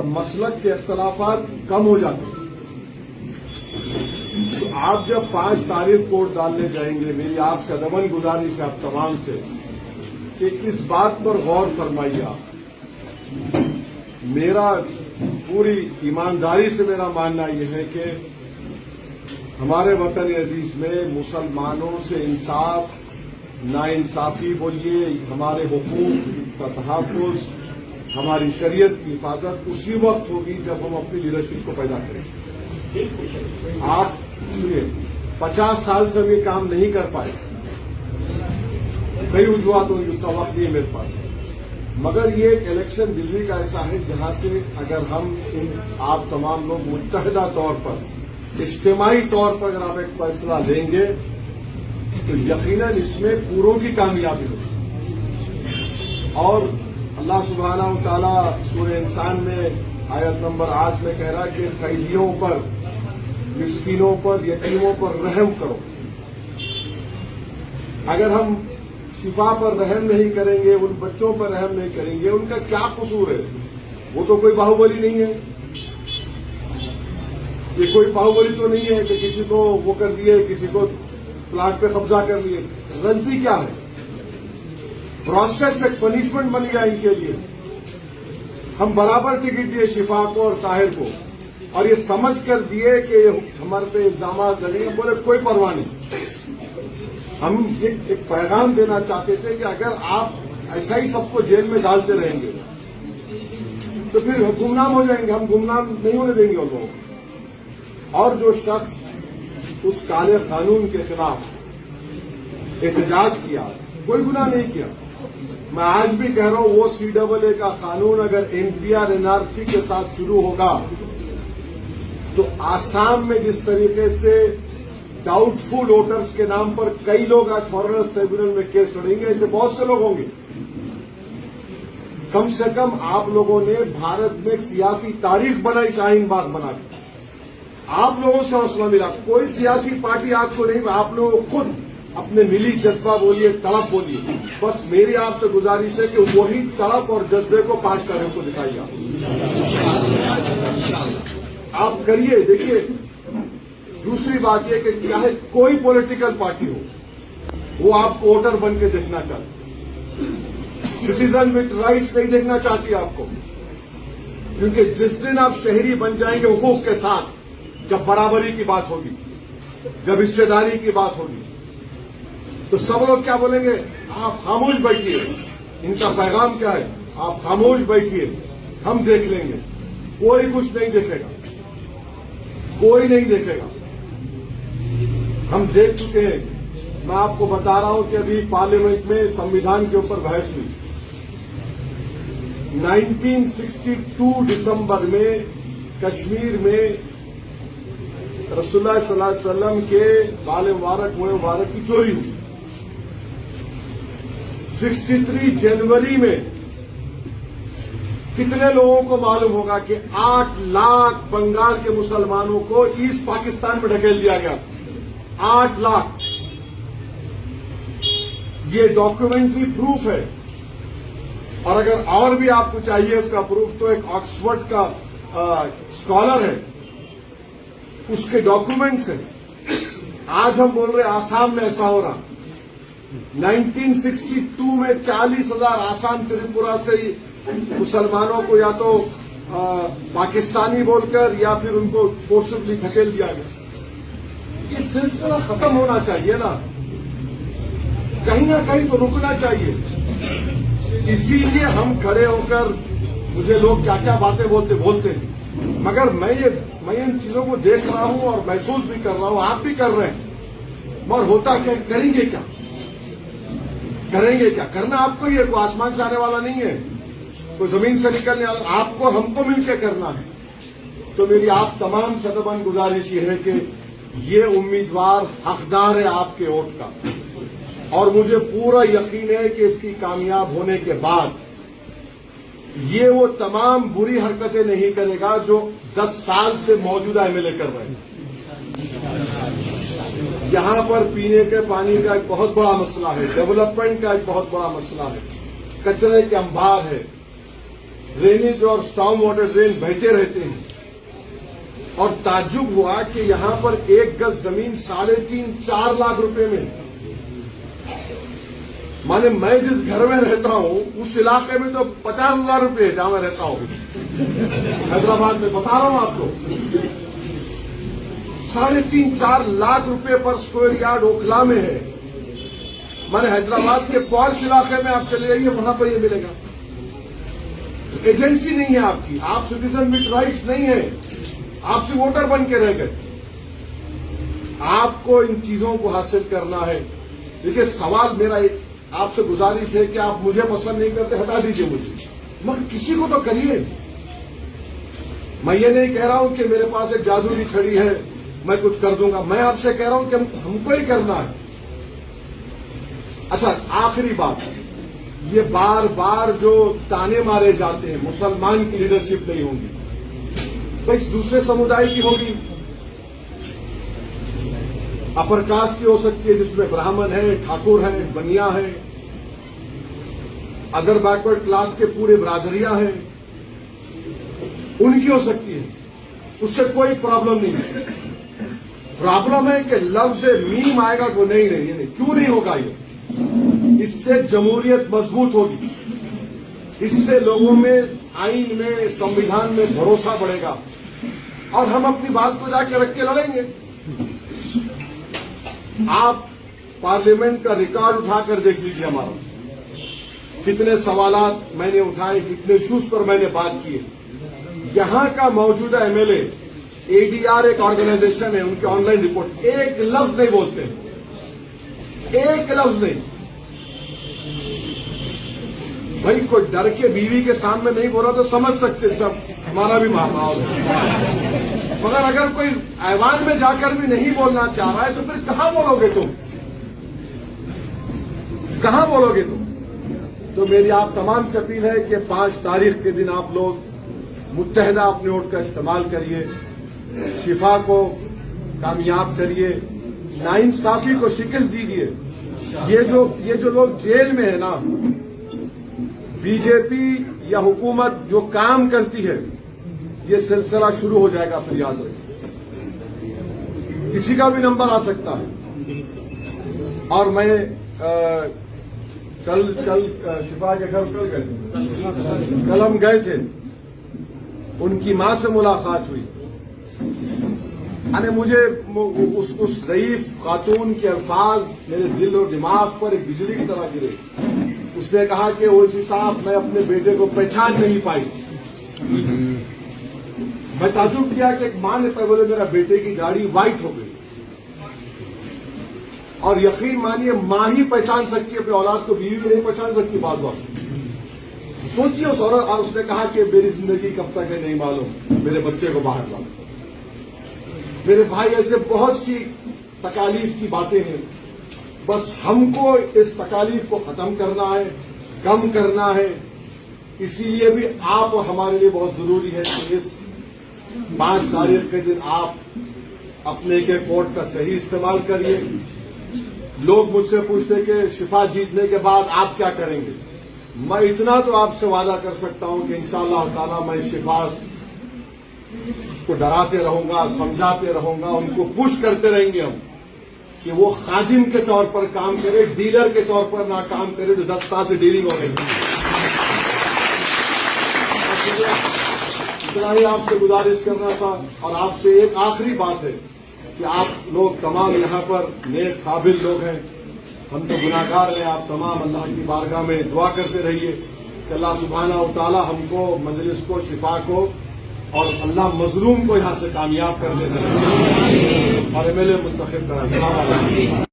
मसलक के इख्तलाफात कम हो जाते हैं। तो आप जब 5 तारीख वोट डालने जाएंगे, मेरी आपसे अदबन गुजारिश है आप तमाम से कि इस बात पर गौर फरमाइए। आप मेरा पूरी ईमानदारी से मेरा मानना यह है कि हमारे वतन अजीज में मुसलमानों से इंसाफ, नाइंसाफी बोलिए, हमारे हुकूक का तहफ़्फ़ुज़, हमारी शरीयत की हिफाजत उसी वक्त होगी जब हम अपनी लीडरशिप को पैदा करेंगे। आप सुनिए, 50 साल से हम ये काम नहीं कर पाए, कई वजूहत होंगी, उतना वक्त नहीं है मेरे पास, मगर ये एक इलेक्शन दिल्ली का ऐसा है जहां से अगर हम आप तमाम लोग मुत्तहिदा तौर पर, इज्तिमाई तौर पर अगर आप एक फैसला लेंगे तो यकीनन इसमें पूरों की कामयाबी होगी। और अल्लाह सुब्हानहू व तआला सूरह इंसान में आयत नंबर 8 में कह रहा है कि कैदियों पर, मिस्कीनों पर, यतीमों पर रहम करो। अगर हम शिफा पर रहम नहीं करेंगे, उन बच्चों पर रहम नहीं करेंगे, उनका क्या कसूर है? वो तो कोई बाहुबली नहीं है, ये कोई बाहुबली तो नहीं है कि किसी को वो कर दिए, किसी को प्लाट पे कब्जा कर लिए। गलती क्या है? प्रोसेस एक पनिशमेंट बन गया इनके लिए। हम बराबर टिकट दिए शिफा को और ताहिर को, और ये समझ कर दिए कि हमारे पे इल्जाम लगेंगे, बोले कोई परवाह नहीं। हम एक पैगाम देना चाहते थे कि अगर आप ऐसा ही सबको जेल में डालते रहेंगे तो फिर गुमनाम हो जाएंगे। हम गुमनाम नहीं होने देंगे उन लोगों को। और जो शख्स उस काले कानून के खिलाफ एहतजाज किया, कोई गुनाह नहीं किया। मैं आज भी कह रहा हूं, वो CAA का कानून अगर NPR NRC के साथ शुरू होगा तो आसाम में जिस तरीके से डाउटफुल वोटर्स के नाम पर कई लोग आज फॉरेनर्स ट्रिब्यूनल में केस लड़ेंगे, ऐसे बहुत से लोग होंगे। कम से कम आप लोगों ने भारत में एक सियासी तारीख बनाई, शाहीन बाग बना के। आप लोगों से हौसला मिला, कोई सियासी पार्टी आपको नहीं, आप लोगों को खुद अपने मिली जज्बा बोलिए, तड़प बोलिए। बस मेरी आपसे गुजारिश है कि वही तड़प और जज्बे को 5 तारीख को दिखाइए। आप करिए। देखिए, दूसरी बात यह कि चाहे कोई पॉलिटिकल पार्टी हो, वो आपको वोटर बन के देखना चाहती, सिटीजन विद राइट्स नहीं देखना चाहती आपको। क्योंकि जिस दिन आप शहरी बन जाएंगे हुकूक के साथ, जब बराबरी की बात होगी, जब हिस्सेदारी की बात होगी, तो सब लोग क्या बोलेंगे? आप खामोश बैठिए। इनका पैगाम क्या है? आप खामोश बैठिए, हम देख लेंगे। कोई कुछ नहीं देखेगा, कोई नहीं देखेगा। हम देख चुके हैं। मैं आपको बता रहा हूं कि अभी पार्लियामेंट में संविधान के ऊपर बहस हुई। 1962 दिसंबर में कश्मीर में रसूलुल्लाह सल्लल्लाहु अलैहि वसल्लम के बाल मुबारक की चोरी हुई। 63 जनवरी में कितने लोगों को मालूम होगा कि 8 लाख बंगाल के मुसलमानों को ईस्ट पाकिस्तान में ढकेल दिया गया? 8 लाख। ये डॉक्यूमेंट्री प्रूफ है। और अगर और भी आपको चाहिए इसका प्रूफ, तो एक ऑक्सफोर्ड का स्कॉलर है, उसके डॉक्यूमेंट्स हैं। आज हम बोल रहे आसाम में ऐसा हो रहा। 1962 में 40,000 आसाम त्रिपुरा से मुसलमानों को या तो पाकिस्तानी बोलकर या फिर उनको फोर्सफुली धकेल दिया गया। ये सिलसिला खत्म होना चाहिए ना कहीं तो रुकना चाहिए। इसीलिए हम खड़े होकर, मुझे लोग क्या क्या बातें बोलते हैं, मगर मैं इन चीजों को देख रहा हूं और महसूस भी कर रहा हूं, आप भी कर रहे हैं। मगर होता क्या? करेंगे क्या? करना आपको ही है, कोई आसमान से आने वाला नहीं है, कोई जमीन से निकलने वाला, आपको हमको मिलकर करना है। तो मेरी आप तमाम से अदबन गुजारिश ये है कि ये उम्मीदवार हकदार है आपके वोट का, और मुझे पूरा यकीन है कि इसकी कामयाब होने के बाद ये वो तमाम बुरी हरकतें नहीं करेगा जो 10 साल से मौजूदा एमएलए कर रहे हैं। यहां पर पीने के पानी का एक बहुत बड़ा मसला है, डेवलपमेंट का एक बहुत बड़ा मसला है, कचरे के अंबार है, ड्रेनेज और स्टॉर्म वाटर ड्रेन बहते रहते हैं। और ताज्जुब हुआ कि यहां पर 1 गज जमीन 3.5-4 लाख रुपए में, माने मैं जिस घर में रहता हूं उस इलाके में तो 50,000 रुपये जहां मैं रहता हूं, हैदराबाद में बता रहा हूं आपको। 3.5-4 लाख रुपए पर स्क्वायर यार्ड ओखला में है। माने हैदराबाद के पॉश इलाके में आप चले जाइए, वहां पर ये मिलेगा। तो एजेंसी नहीं है आपकी, आप सिटीजन विथ राइट्स नहीं है, आप सिर्फ वोटर बन के रह गए। आपको इन चीजों को हासिल करना है। देखिए, सवाल मेरा आपसे गुजारिश है कि आप मुझे पसंद नहीं करते, हटा दीजिए मुझे, मगर किसी को तो करिए। मैं ये नहीं कह रहा हूं कि मेरे पास एक जादू की छड़ी है, मैं कुछ कर दूंगा। मैं आपसे कह रहा हूं कि हमको ही करना है। अच्छा, आखिरी बात, ये बार बार जो ताने मारे जाते हैं मुसलमान की लीडरशिप नहीं होगी, बस दूसरे समुदाय की होगी। अपर कास्ट की हो सकती है, जिसमें ब्राह्मण है, ठाकुर है, बनिया है, अदर बैकवर्ड क्लास के पूरे बरादरियां हैं, उनकी हो सकती है। उससे कोई प्रॉब्लम नहीं है। प्रॉब्लम है कि लफ्ज मीम आएगा को नहीं, ये नहीं। क्यों नहीं होगा ये? इससे जमहूरियत मजबूत होगी, इससे लोगों में, आइन में, संविधान में भरोसा बढ़ेगा और हम अपनी बात को जाके रख के लड़ेंगे। आप पार्लियामेंट का रिकॉर्ड उठाकर देख लीजिए हमारा, कितने सवालात मैंने उठाए, कितने इश्यूज पर मैंने बात की। यहां का मौजूदा एमएलए, एडीआर एक ऑर्गेनाइजेशन है, उनकी ऑनलाइन रिपोर्ट, एक लफ्ज नहीं बोलते, एक लफ्ज नहीं। भाई, कोई डर के बीवी के सामने नहीं बोल रहा तो समझ सकते सब हमारा भी माहौल है, मगर अगर कोई ऐवान में जाकर भी नहीं बोलना चाह रहा है तो फिर कहां बोलोगे तुम? कहां बोलोगे तुम? तो मेरी आप तमाम से अपील है कि 5 तारीख के दिन आप लोग मुत्तहदा अपने वोट का इस्तेमाल करिए, शिफा को कामयाब करिए, नाइंसाफी को शिकस्त दीजिए। ये जो लोग जेल में है ना, बीजेपी या हुकूमत जो काम करती है, ये सिलसिला शुरू हो जाएगा, फिर याद रखिए। किसी का भी नंबर आ सकता है। और मैं कल शिफा के घर कल हम गए थे, उनकी मां से मुलाकात हुई। मुझे उस ज़ईफ खातून के अल्फाज मेरे दिल और दिमाग पर एक बिजली की तरह गिरे। उसने कहा कि ओवैसी साहब, मैं अपने बेटे को पहचान नहीं पाई। मैं ताजुब किया कि एक मां ने बोले मेरा बेटे की दाढ़ी व्हाइट हो गई। और यकीन मानिए, मां ही पहचान सकती है अपने औलाद को, बीवी को नहीं पहचान सकती बात बात। सोचिए उस औरत। और उसने कहा कि मेरी जिंदगी कब तक है नहीं मालूम, मेरे बच्चे को बाहर लाओ। मेरे भाई, ऐसे बहुत सी तकालीफ की बातें हैं। बस हमको इस तकालीफ को खत्म करना है, कम करना है। इसीलिए भी आप और हमारे लिए बहुत जरूरी है कि इस 5 तारीख के दिन आप अपने के वोट का सही इस्तेमाल करिए। लोग मुझसे पूछते कि शिफा जीतने के बाद आप क्या करेंगे? मैं इतना तो आपसे वादा कर सकता हूं कि इंशाअल्लाह ताला मैं शिफा को डराते रहूंगा, समझाते रहूंगा, उनको पुश करते रहेंगे हम कि वो खादिम के तौर पर काम करे, डीलर के तौर पर ना काम करे जो 10 साल से डीलिंग हो रही है। इतना ही आपसे गुजारिश करना था। और आपसे एक आखिरी बात है कि आप लोग तमाम यहाँ पर नेक काबिल लोग हैं, हम तो गुनाहगार हैं। आप तमाम अल्लाह की बारगाह में दुआ करते रहिए कि अल्लाह सुब्हानहू व तआला हमको, मजलिस को, शिफा को और अल्लाह मजलूम को यहाँ से कामयाब करने से और एमएलए मुंतखब कराए।